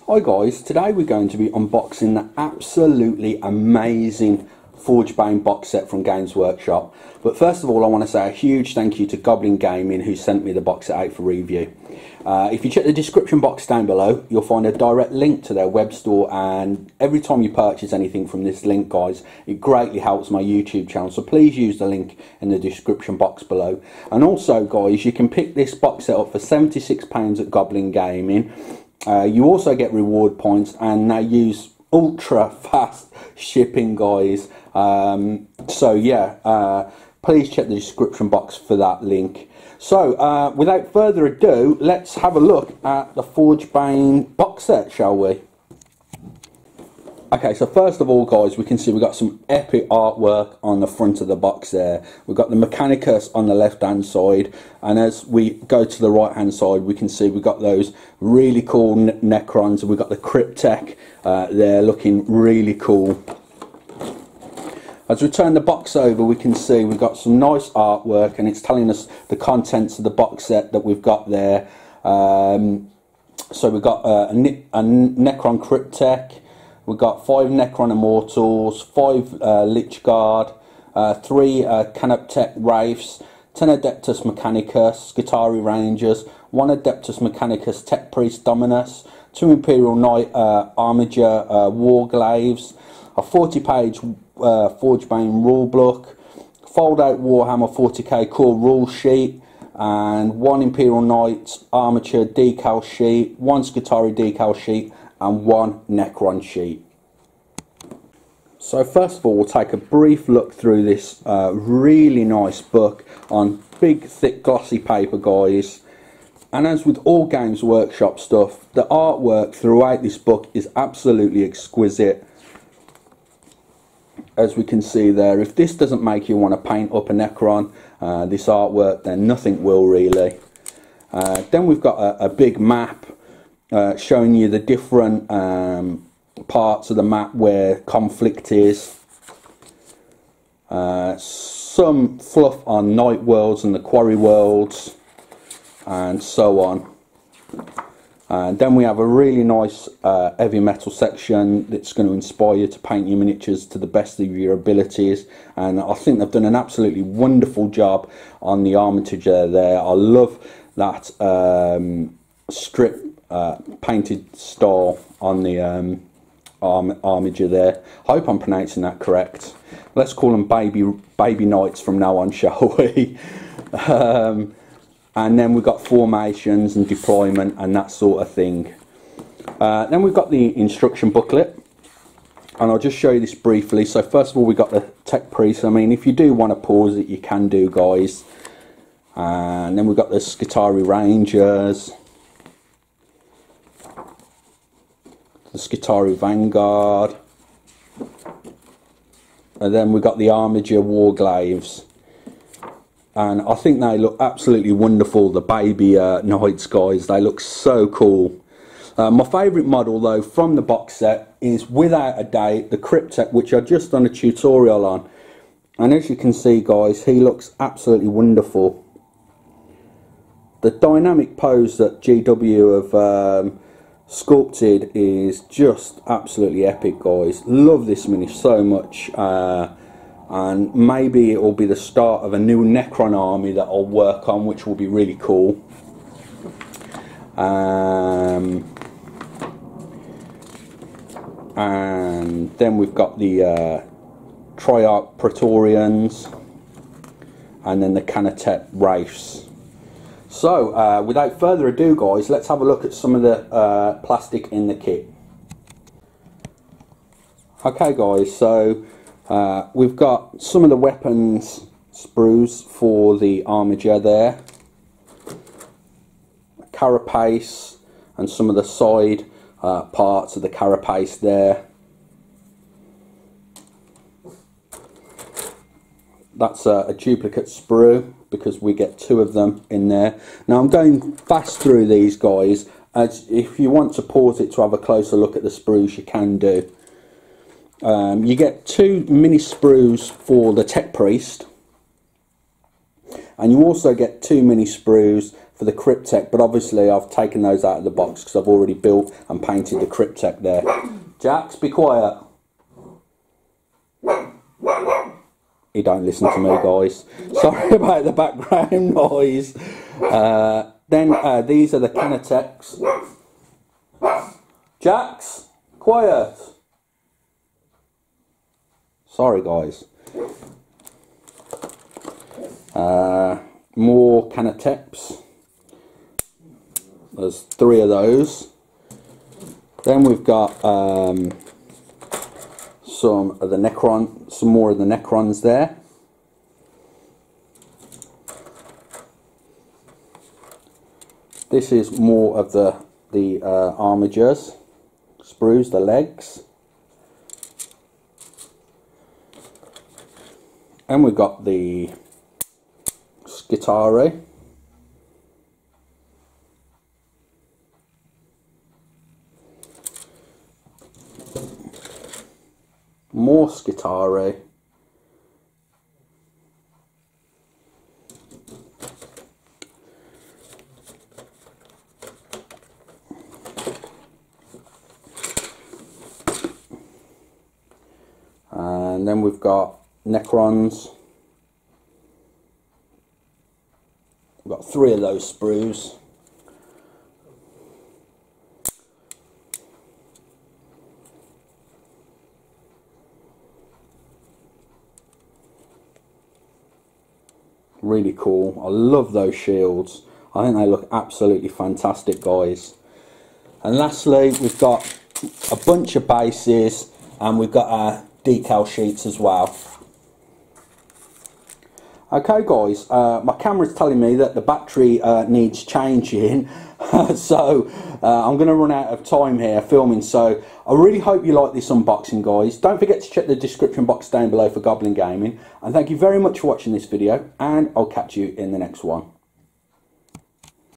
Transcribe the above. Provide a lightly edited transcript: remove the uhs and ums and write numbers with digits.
Hi guys, today we're going to be unboxing the absolutely amazing Forgebane box set from Games Workshop. But first of all, I want to say a huge thank you to Goblin Gaming who sent me the box set out for review. If you check the description box down below, you'll find a direct link to their web store, and every time you purchase anything from this link, guys, it greatly helps my YouTube channel, so please use the link in the description box below. And also guys, you can pick this box set up for £76 at Goblin Gaming. You also get reward points, and they use ultra fast shipping, guys. So yeah, please check the description box for that link. So without further ado, let's have a look at the Forgebane box set, shall we? Okay, so first of all guys, we can see we've got some epic artwork on the front of the box there. We've got the Mechanicus on the left hand side, and as we go to the right hand side, we can see we've got those really cool Necrons. We've got the Cryptek there looking really cool. As we turn the box over, we can see we've got some nice artwork, and it's telling us the contents of the box set that we've got there. So we've got a Necron Cryptek. We've got 5 Necron Immortals, 5 Lich Guard, 3 Canoptek Wraiths, 10 Adeptus Mechanicus, Skitarii Rangers, 1 Adeptus Mechanicus Tech Priest Dominus, 2 Imperial Knight Armiger Warglaves, a 40-page Forgebane rulebook, fold-out Warhammer 40k core rule sheet, and 1 Imperial Knight Armature decal sheet, 1 Skitarii decal sheet, and 1 Necron sheet. So first of all, we'll take a brief look through this really nice book on big thick glossy paper, guys. And as with all Games Workshop stuff, the artwork throughout this book is absolutely exquisite. As we can see there, if this doesn't make you want to paint up a Necron, this artwork, then nothing will really. Then we've got a big map showing you the different parts of the map where conflict is. Some fluff on Night Worlds and the Quarry Worlds, and so on. And then we have a really nice heavy metal section that's going to inspire you to paint your miniatures to the best of your abilities. And I think they've done an absolutely wonderful job on the armature there. I love that strip painted style on the armature there. I hope I'm pronouncing that correct. Let's call them baby knights from now on, shall we? And then we've got formations and deployment and that sort of thing. Then we've got the instruction booklet, and I'll just show you this briefly. So first of all, we've got the Tech Priest. I mean, if you do want to pause it, you can do, guys. And then we've got the Skitarii Rangers, the Skitarii Vanguard, and then we've got the Armiger Warglaves, and I think they look absolutely wonderful. The baby knights, guys, they look so cool. My favourite model though from the box set is without a doubt the Cryptek, which I've just done a tutorial on, and as you can see, guys, he looks absolutely wonderful. The dynamic pose that GW have sculpted is just absolutely epic, guys. Love this mini so much, and maybe it will be the start of a new Necron army that I'll work on, which will be really cool. And then we've got the Triarch Praetorians, and then the Canoptek Wraiths. So without further ado, guys, let's have a look at some of the plastic in the kit. Okay guys, so we've got some of the weapons sprues for the armature there, carapace, and some of the side parts of the carapace there. That's a duplicate sprue, because we get 2 of them in there. Now I'm going fast through these, guys, as if you want to pause it to have a closer look at the sprues, you can do. You get 2 mini sprues for the Tech Priest, and you also get 2 mini sprues for the Cryptek, but obviously I've taken those out of the box because I've already built and painted the Cryptek there. Jax, be quiet. He don't listen to me, guys. Sorry about the background noise. Then these are the Canateks. Jax, quiet. Sorry, guys. More Canateks. There's 3 of those. Then we've got some more of the Necrons there. This is more of the armigers, sprues, the legs. And we've got the Skitari. More Skitari. And then we've got Necrons. We've got 3 of those sprues. Really cool. I love those shields. I think they look absolutely fantastic, guys. And lastly, we've got a bunch of bases, and we've got our decal sheets as well. Okay, guys, my camera's telling me that the battery needs changing, so I'm going to run out of time here filming. So I really hope you like this unboxing, guys. Don't forget to check the description box down below for Goblin Gaming, and thank you very much for watching this video, and I'll catch you in the next one.